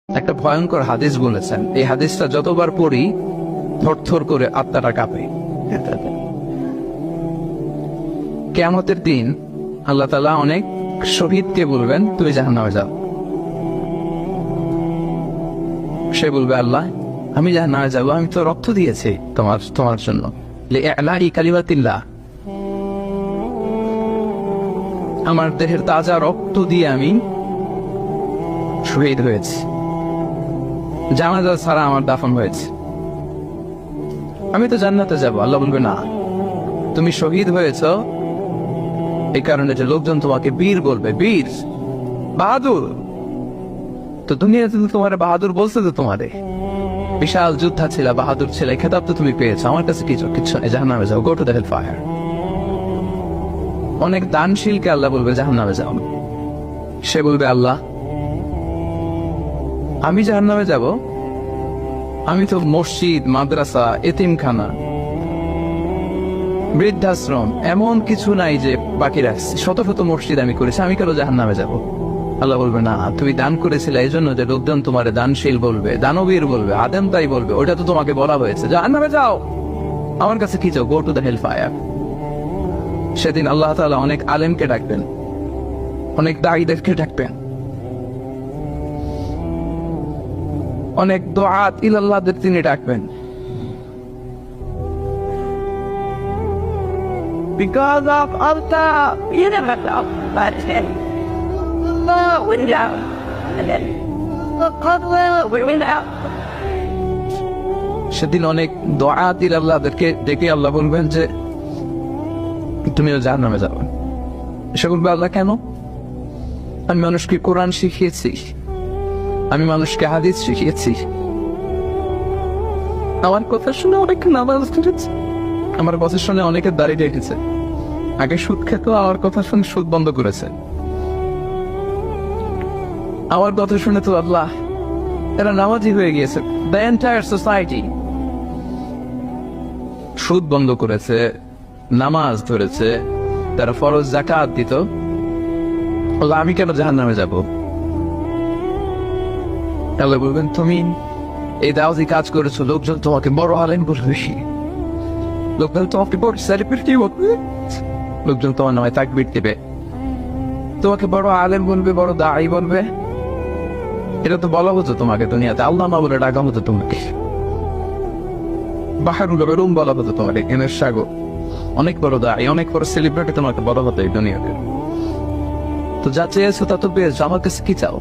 একটা ভয়ঙ্কর হাদিস বলেছেন, এই হাদিসটা যতবার পড়ি থরথর করে আত্মাটা কাঁপে। কিয়ামতের দিন আল্লাহ তাআলা অনেক শহীদকে বলবেন তুমি জাহান্নামে যাও। সে বলবে আল্লাহ আমি জাহান্নামে যাবো, আমি তো রক্ত দিয়েছি তোমার জন্য, লিইলাহি কালিমাতিল্লাহ, আমার দেহের তাজা রক্ত দিয়ে আমি শহীদ হয়েছি, জানাজা ছাড়া আমার দাফন হয়েছে, আমি তো জান্নাতে যাব। আল্লাহ বলবে না, তুমি শহীদ হয়েছ এই কারণে যে লোকজন তোমাকে বীর বলবে, বীর বাহাদুর। তো দুনিয়াতে তো তোমার বাহাদুর বলছে, তো তোমারে বিশাল যোদ্ধা ছিল, বাহাদুর ছিল, এই খেতাব তো তুমি পেয়েছো, আমার কাছে কিচ্ছু নেই, জাহান্নামে যাও, go to the hell fire. অনেক দানশীলকে আল্লাহ বলবে জাহান্নামে যাও। সে বলবে আল্লাহ আমি জাহান্নামে যাব, আমি তো মসজিদ, মাদ্রাসা, এতিমখানা, বৃদ্ধাশ্রম এমন কিছু নাই যে বাকি রাখছি, শত শত মসজিদ আমি করেছি, আমি কেন জাহান্নামে যাব? আল্লাহ বলবে না, তুমি দান করেছিলে এই জন্য যে লোকজন তোমার দানশীল বলবে, দানবীর বলবে, আদেম তাই বলবে, ওটা তো তোমাকে বলা হয়েছে, জাহান্নামে যাও, আমার কাছে কি চাও, go to the hell fire. সেদিন আল্লাহ তাআলা অনেক আলেমকে ডাকবেন, অনেক দাঈদেরকে ডাকবেন, অনেক দুআত ইলাল্লাহদের তিনি ডাকবেন। Because of Allah, you never know, but then we know, and then we know. সেদিন অনেক দুআত ইলাল্লাহদেরকে ডেকে আল্লাহ বলবেন যে তুমিও জাহান্নামে যাবে। সে বলবে আল্লাহ কেন? আমি মানুষকে কোরআন শিখিয়েছি, আমি মানুষকে হাদিস শিখিয়েছি, আমার কথা শুনে অনেকে নামাজ পড়েছে, আমার কথা শুনে অনেকে দাড়ি রেখেছে, আগে সুদ খেত, আমার কথা শুনে সুদ বন্ধ করেছে, আমার কথা শুনে তো আল্লাহ এরা নামাজি হয়ে গিয়েছে। দ্য এন্টায়ার সোসাইটি সুদ বন্ধ করেছে, নামাজ ধরেছে, তারা ফরজ যাকাত দিত, আল্লাহ আমি কেন জাহান্নামে যাব? আল্লাহ বলবেন তুমি এই দাওয়াতি কাজ করেছো, লোকজন তোমাকে বড় আলেম বলবে, লোকজন তোমাকে বড় সেলিব্রিটি বলবে, লোকজন তোমার নামে তাকবীর দিবে, তোমাকে বড় আলেম বলবে, বড় দাঈ বলবে। এটা তো বলা হতো তোমাকে দুনিয়াতে, আল্লাহ না বলে ডাকা হতো তোমাকে, বাহারুল উলুম বলা হতো তোমাকে, জ্ঞানের সাগর, অনেক বড় দাঈ, অনেক বড় সেলিব্রিটি তোমাকে বলা হতো এই দুনিয়াতে। তো যা চেয়েছো তা তো পেয়েছো, আমার কাছে কি চাও?